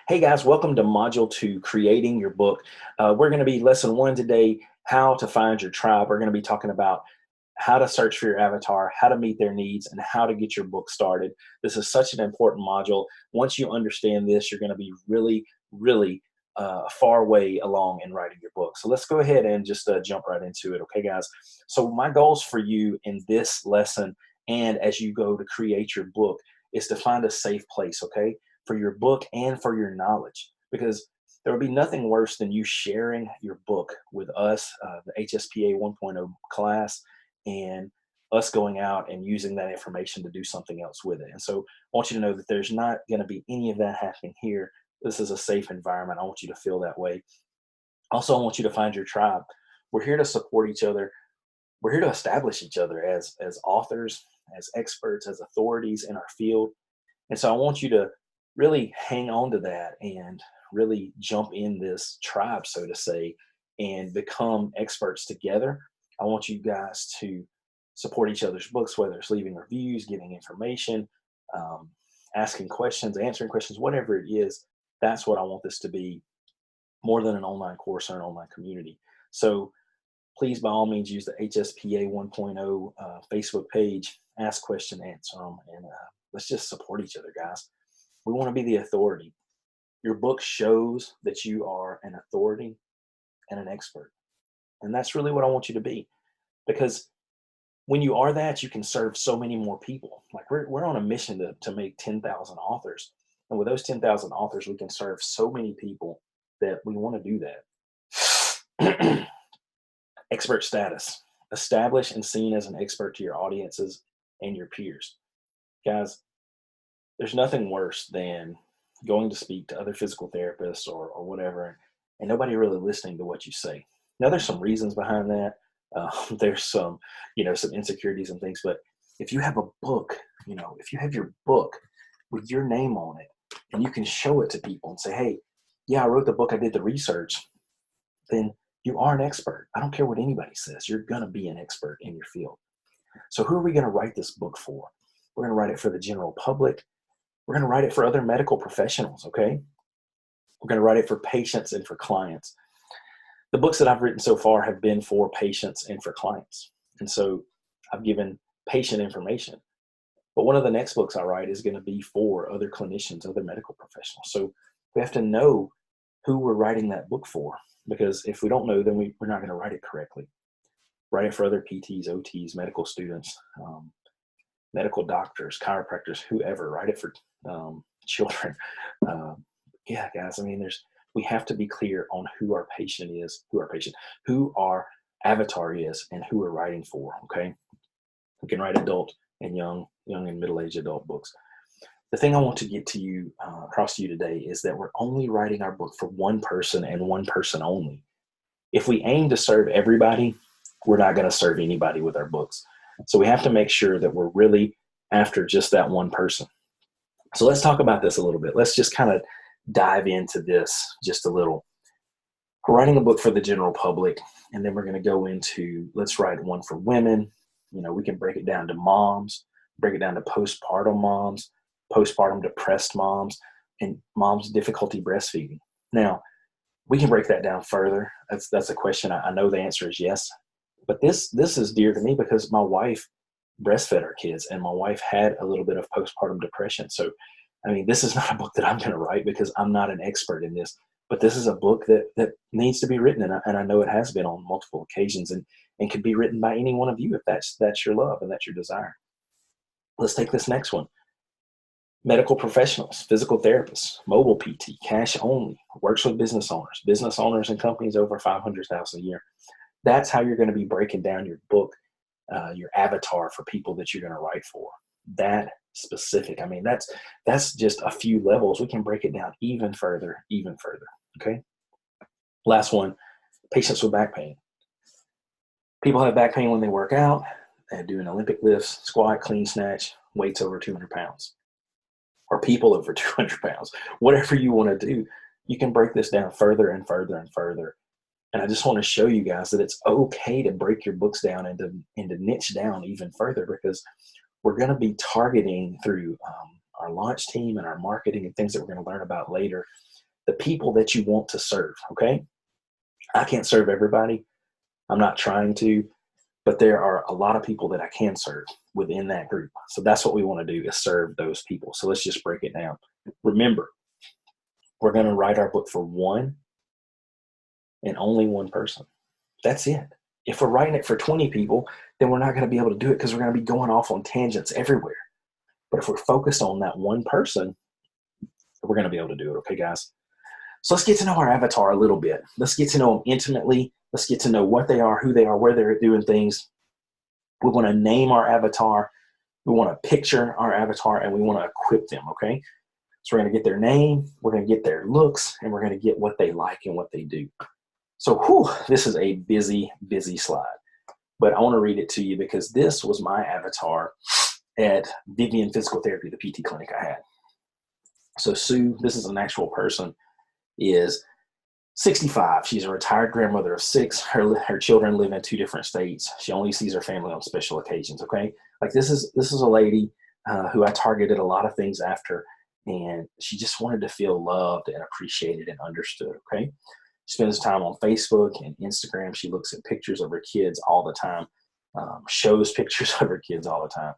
Hey guys, welcome to Module 2, Creating Your Book. We're going to be Lesson 1 today, How to Find Your Tribe. We're going to be talking about how to search for your avatar, how to meet their needs, and how to get your book started. This is such an important module. Once you understand this, you're going to be really far way along in writing your book. So let's go ahead and just jump right into it, okay guys? So my goals for you in this lesson and as you go to create your book is to find a safe place, okay? For your book and for your knowledge, because there will be nothing worse than you sharing your book with us, the HSPA 1.0 class, and us going out and using that information to do something else with it. And so I want you to know that there's not going to be any of that happening here. This is a safe environment. I want you to feel that way. Also, I want you to find your tribe. We're here to support each other. We're here to establish each other as authors, as experts, as authorities in our field. And so I want you to really hang on to that and really jump in this tribe, so to say, and become experts together. I want you guys to support each other's books, whether it's leaving reviews, giving information, um, asking questions, answering questions, whatever it is. That's what I want this to be, more than an online course or an online community. So please, by all means, use the HSPA 1.0 Facebook page, ask question, answer them, and let's just support each other, guys. We want to be the authority. Your book shows that you are an authority and an expert. And that's really what I want you to be. Because when you are that, you can serve so many more people. Like we're on a mission to make 10,000 authors. And with those 10,000 authors, we can serve so many people that we want to do that. Expert status. Established and seen as an expert to your audiences and your peers. Guys, there's nothing worse than going to speak to other physical therapists or whatever, and nobody really listening to what you say. Now, there's some reasons behind that. There's some insecurities and things, but if you have a book, if you have your book with your name on it, and you can show it to people and say, hey, yeah, I wrote the book, I did the research, then you are an expert. I don't care what anybody says. You're going to be an expert in your field. So who are we going to write this book for? We're going to write it for the general public. We're going to write it for other medical professionals, okay? We're going to write it for patients and for clients. The books that I've written so far have been for patients and for clients. And so I've given patient information. But one of the next books I write is going to be for other clinicians, other medical professionals. So we have to know who we're writing that book for, because if we don't know, then we're not going to write it correctly. Write it for other PTs, OTs, medical students, medical doctors, chiropractors, whoever. Write it for children. Yeah, guys, I mean, we have to be clear on who our patient is, who our avatar is, and who we're writing for, okay? We can write adult and young and middle-aged adult books. The thing I want to get to you, across to you today, is that we're only writing our book for one person and one person only. If we aim to serve everybody, we're not going to serve anybody with our books. So we have to make sure that we're really after just that one person. So let's talk about this a little bit. Let's just kind of dive into this just a little. We're writing a book for the general public, and then we're going to go into, let's write one for women. We can break it down to moms, break it down to postpartum moms, postpartum depressed moms, and moms difficulty breastfeeding. Now, we can break that down further. That's a question. I know the answer is yes, but this is dear to me because my wife breastfed our kids, and my wife had a little bit of postpartum depression. So, I mean, this is not a book that I'm going to write because I'm not an expert in this, but this is a book that needs to be written, and I know it has been on multiple occasions, and can be written by any one of you if that's your love and that's your desire. Let's take this next one. Medical professionals, physical therapists, mobile PT, cash only, works with business owners and companies over 500,000 a year. That's how you're going to be breaking down your book, your avatar for people that you're going to write for. That specific. I mean, that's just a few levels. We can break it down even further. Okay. Last one, patients with back pain. People have back pain when they work out. They're doing Olympic lifts, squat, clean snatch, weights over 200 pounds. Or people over 200 pounds, whatever you want to do, you can break this down further and further and further. And I just want to show you guys that it's okay to break your books down and to niche down even further, because we're going to be targeting through our launch team and our marketing and things that we're going to learn about later, the people that you want to serve, okay? I can't serve everybody. I'm not trying to, but there are a lot of people that I can serve within that group. So that's what we want to do, is serve those people. So let's just break it down. Remember, we're going to write our book for one and only one person. That's it. If we're writing it for 20 people, then we're not going to be able to do it because we're going to be going off on tangents everywhere. But if we're focused on that one person, we're going to be able to do it. Okay, guys? So let's get to know our avatar a little bit. Let's get to know them intimately. Let's get to know what they are, who they are, where they're doing things. We want to name our avatar. We want to picture our avatar, and we want to equip them, okay? So we're going to get their name, we're going to get their looks, and we're going to get what they like and what they do. So this is a busy, busy slide. But I want to read it to you because this was my avatar at Vivian Physical Therapy, the PT clinic I had. So Sue, this is an actual person, is 65. She's a retired grandmother of 6. Her children live in 2 different states. She only sees her family on special occasions, okay? Like this is a lady who I targeted a lot of things after, and she just wanted to feel loved and appreciated and understood, okay? She spends time on Facebook and Instagram. She looks at pictures of her kids all the time, shows pictures of her kids all the time.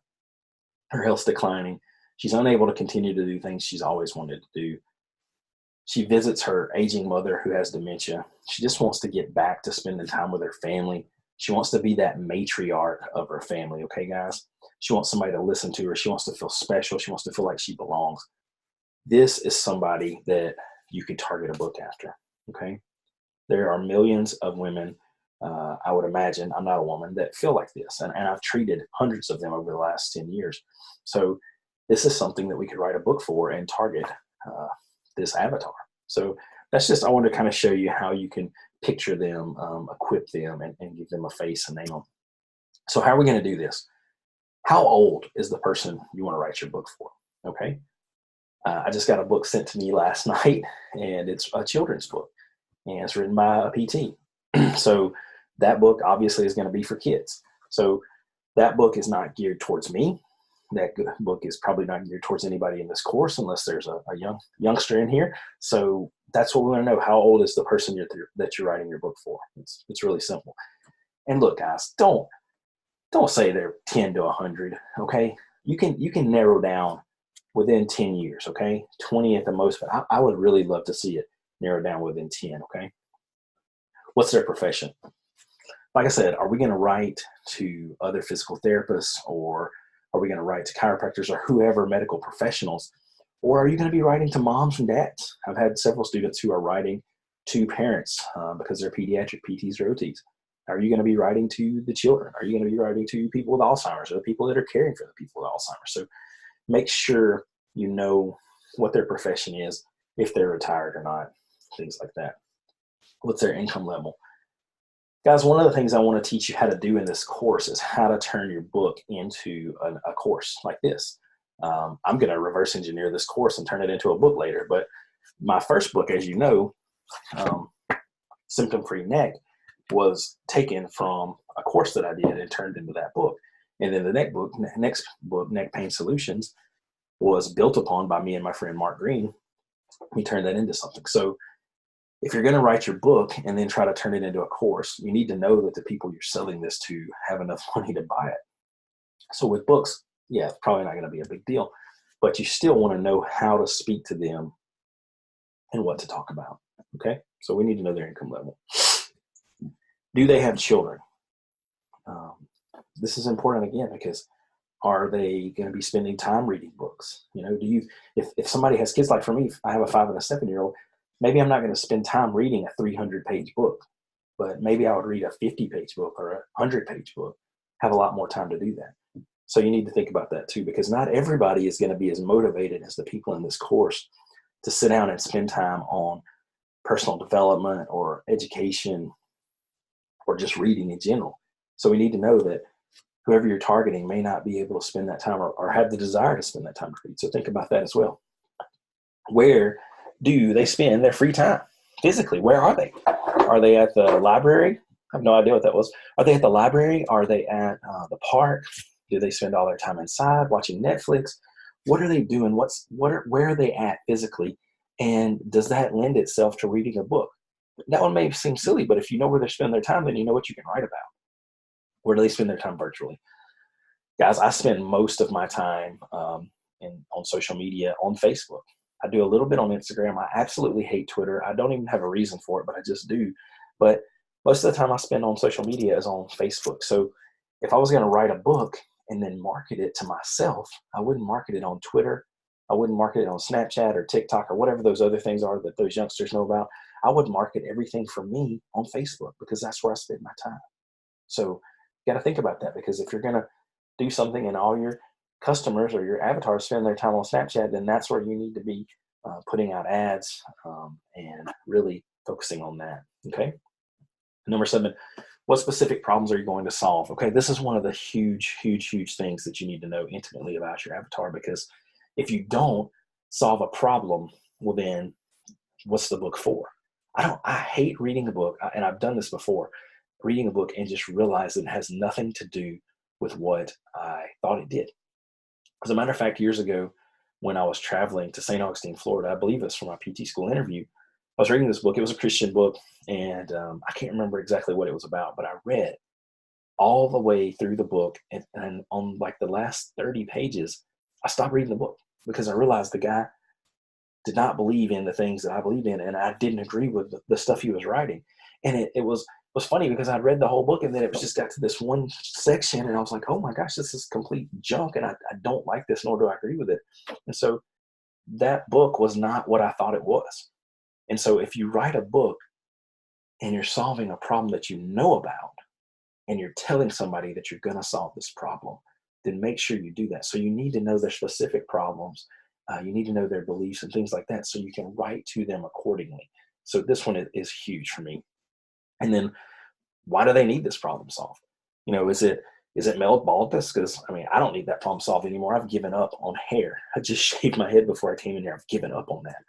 Her health's declining. She's unable to continue to do things she's always wanted to do. She visits her aging mother who has dementia. She just wants to get back to spending time with her family. She wants to be that matriarch of her family, okay, guys? She wants somebody to listen to her. She wants to feel special. She wants to feel like she belongs. This is somebody that you could target a book after, okay? There are millions of women, I would imagine, I'm not a woman, that feel like this. And I've treated hundreds of them over the last 10 years. So this is something that we could write a book for and target this avatar. So that's just, I wanted to kind of show you how you can picture them, equip them, and give them a face and name them. So how are we going to do this? How old is the person you want to write your book for? Okay. I just got a book sent to me last night, and it's a children's book, and it's written by a PT. So that book obviously is going to be for kids. So that book is not geared towards me. That book is probably not geared towards anybody in this course unless there's a youngster in here. So that's what we want to know. How old is the person that you're writing your book for? It's really simple. And look, guys, don't say they're 10 to 100, okay? You can narrow down within 10 years, okay? 20 at the most, but I would really love to see it narrowed down within 10, okay? What's their profession? Like I said, are we going to write to other physical therapists, or are we going to write to chiropractors or whoever medical professionals? Or are you going to be writing to moms and dads? I've had several students who are writing to parents because they're pediatric PTs or OTs. Are you going to be writing to the children? Are you going to be writing to people with Alzheimer's or the people that are caring for the people with Alzheimer's? So make sure you know what their profession is, if they're retired or not, things like that. What's their income level? Guys, one of the things I want to teach you how to do in this course is how to turn your book into a course like this. I'm going to reverse engineer this course and turn it into a book later. But my first book, as you know, Symptom-Free Neck, was taken from a course that I did and turned into that book. And then the next book, Neck Pain Solutions, was built upon by me and my friend Mark Green. We turned that into something. So if you're going to write your book and then try to turn it into a course, you need to know that the people you're selling this to have enough money to buy it. So with books, yeah, it's probably not going to be a big deal, but you still want to know how to speak to them and what to talk about. Okay. So we need to know their income level. Do they have children? This is important again, because are they going to be spending time reading books? You know, if somebody has kids, like for me, I have a 5 and a 7-year-old, maybe I'm not going to spend time reading a 300-page book, but maybe I would read a 50-page book or a 100-page book, have a lot more time to do that. So you need to think about that too, because not everybody is going to be as motivated as the people in this course to sit down and spend time on personal development or education or just reading in general. So we need to know that whoever you're targeting may not be able to spend that time or have the desire to spend that time to read. So think about that as well. Where do they spend their free time? Physically, where are they? Are they at the library? I have no idea what that was. Are they at the library? Are they at the park? Do they spend all their time inside watching Netflix? What are they doing? Where are they at physically? And does that lend itself to reading a book? That one may seem silly, but if you know where they're spending their time, then you know what you can write about. Where do they spend their time virtually? Guys, I spend most of my time on social media on Facebook. I do a little bit on Instagram. I absolutely hate Twitter. I don't even have a reason for it, but I just do. But most of the time I spend on social media is on Facebook. So if I was going to write a book and then market it to myself, I wouldn't market it on Twitter. I wouldn't market it on Snapchat or TikTok or whatever those other things are that those youngsters know about. I would market everything for me on Facebook because that's where I spend my time. So you got to think about that, because if you're going to do something and all your customers or your avatars spend their time on Snapchat, then that's where you need to be putting out ads and really focusing on that. Okay. Number 7, what specific problems are you going to solve? Okay, this is one of the huge, huge, huge things that you need to know intimately about your avatar, because if you don't solve a problem, well then what's the book for? I hate reading a book, and I've done this before, reading a book and just realize that it has nothing to do with what I thought it did. As a matter of fact, years ago, when I was traveling to St. Augustine, Florida, I believe it's for my PT school interview, I was reading this book. It was a Christian book, and I can't remember exactly what it was about, but I read all the way through the book, and on like the last 30 pages, I stopped reading the book because I realized the guy did not believe in the things that I believed in, and I didn't agree with the stuff he was writing. And it was funny because I'd read the whole book, and then it was just got to this one section, and I was like, oh my gosh, this is complete junk, and I don't like this, nor do I agree with it. And so that book was not what I thought it was. And so if you write a book and you're solving a problem that you know about, and you're telling somebody that you're going to solve this problem, then make sure you do that. So you need to know their specific problems. You need to know their beliefs and things like that, so you can write to them accordingly. So this one is huge for me. And then, why do they need this problem solved? Is it male baldness? Because I mean, I don't need that problem solved anymore. I've given up on hair. I just shaved my head before I came in here. I've given up on that.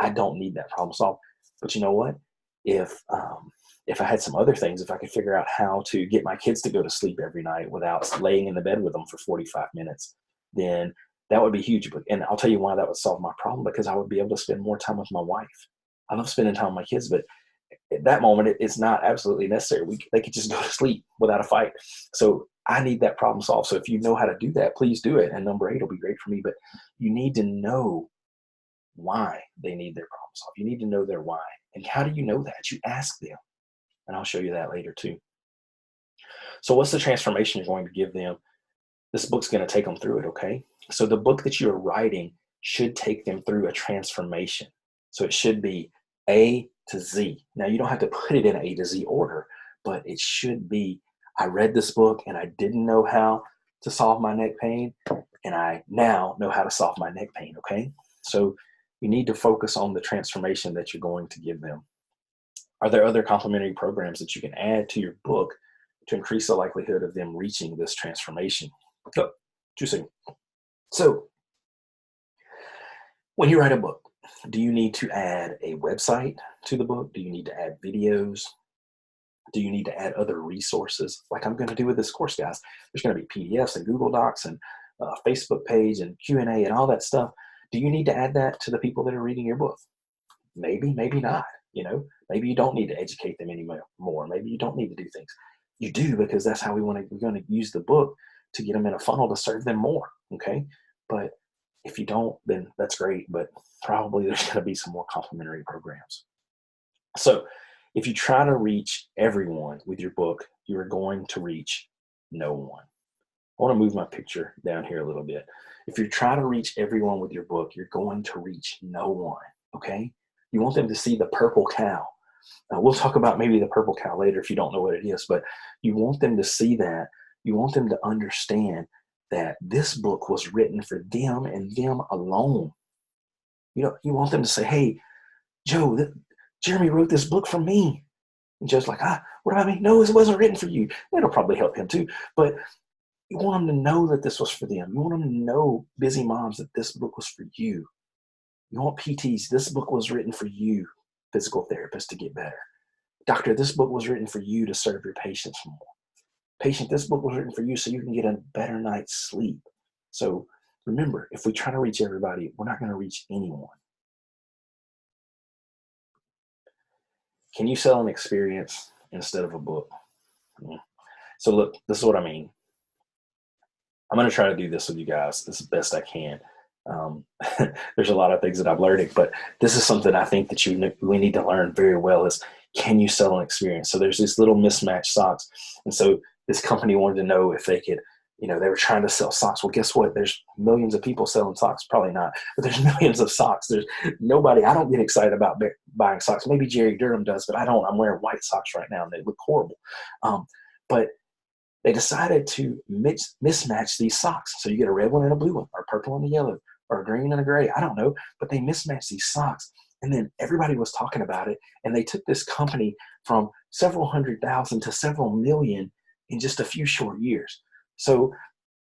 I don't need that problem solved. But you know what? If I had some other things, if I could figure out how to get my kids to go to sleep every night without laying in the bed with them for 45 minutes, then that would be huge. And I'll tell you why that would solve my problem, because I would be able to spend more time with my wife. I love spending time with my kids, but at that moment, it's not absolutely necessary. They could just go to sleep without a fight. So I need that problem solved. So if you know how to do that, please do it. And number 8 will be great for me. But you need to know why they need their problem solved. You need to know their why. And how do you know that? You ask them. And I'll show you that later too. So what's the transformation you're going to give them? This book's going to take them through it, okay? So the book that you're writing should take them through a transformation. So it should be A to Z. Now, you don't have to put it in A to Z order, but it should be, I read this book and I didn't know how to solve my neck pain, and I now know how to solve my neck pain, okay? So you need to focus on the transformation that you're going to give them. Are there other complementary programs that you can add to your book to increase the likelihood of them reaching this transformation? Oh, too soon. So, when you write a book, do you need to add a website to the book? Do you need to add videos? Do you need to add other resources like I'm going to do with this course, guys? There's going to be PDFs and Google Docs and Facebook page and Q&A and all that stuff. Do you need to add that to the people that are reading your book? Maybe, maybe not. Maybe you don't need to educate them anymore. Maybe you don't need to do things. You do, because that's how we're going to use the book to get them in a funnel to serve them more. Okay. But if you don't, then that's great. But probably there's going to be some more complementary programs. So if you try to reach everyone with your book, you are going to reach no one. I want to move my picture down here a little bit. If you try to reach everyone with your book, you're going to reach no one. Okay. You want them to see the purple cow. We'll talk about maybe the purple cow later if you don't know what it is, but you want them to see that. You want them to understand that this book was written for them and them alone. You want them to say, hey, Joe, Jeremy wrote this book for me. And Joe's like, what about me? No, it wasn't written for you. It'll probably help him too. But you want them to know that this was for them. You want them to know, busy moms, that this book was for you. You want PTs, this book was written for you, physical therapists, to get better. Doctor, this book was written for you to serve your patients more. Patient, this book was written for you so you can get a better night's sleep. So Remember, if we try to reach everybody, we're not going to reach anyone. Can you sell an experience instead of a book? So look, this is what I mean. I'm going to try to do this with you guys as best I can. There's a lot of things that I've learned, but this is something I think that we need to learn very well is, can you sell an experience? So there's these little mismatched socks. And so this company wanted to know if they could, they were trying to sell socks. Well, guess what? There's millions of people selling socks. Probably not, but there's millions of socks. There's nobody. I don't get excited about buying socks. Maybe Jerry Durham does, but I don't. I'm wearing white socks right now and they look horrible. But they decided to mismatch these socks. So you get a red one and a blue one, or purple and a yellow, or a green and a gray. I don't know, but they mismatched these socks. And then everybody was talking about it. And they took this company from several 100,000 to several million in just a few short years. So,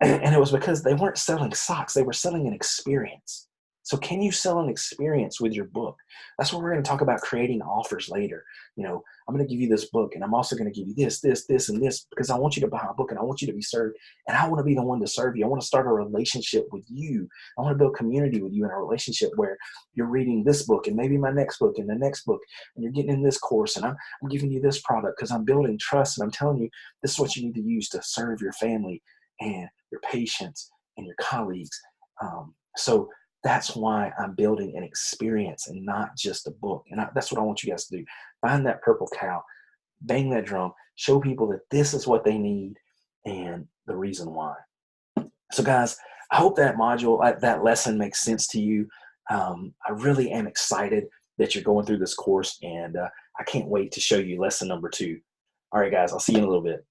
and it was because they weren't selling socks. They were selling an experience. So can you sell an experience with your book? That's what we're going to talk about, creating offers later. I'm going to give you this book, and I'm also going to give you this, and this, because I want you to buy a book, and I want you to be served, and I want to be the one to serve you. I want to start a relationship with you. I want to build community with you in a relationship where you're reading this book, and maybe my next book, and the next book, and you're getting in this course, and I'm giving you this product because I'm building trust, and I'm telling you this is what you need to use to serve your family and your patients and your colleagues. So that's why I'm building an experience and not just a book. And that's what I want you guys to do. Find that purple cow, bang that drum, show people that this is what they need and the reason why. So guys, I hope that module, that lesson makes sense to you. I really am excited that you're going through this course, and I can't wait to show you lesson number 2. All right, guys, I'll see you in a little bit.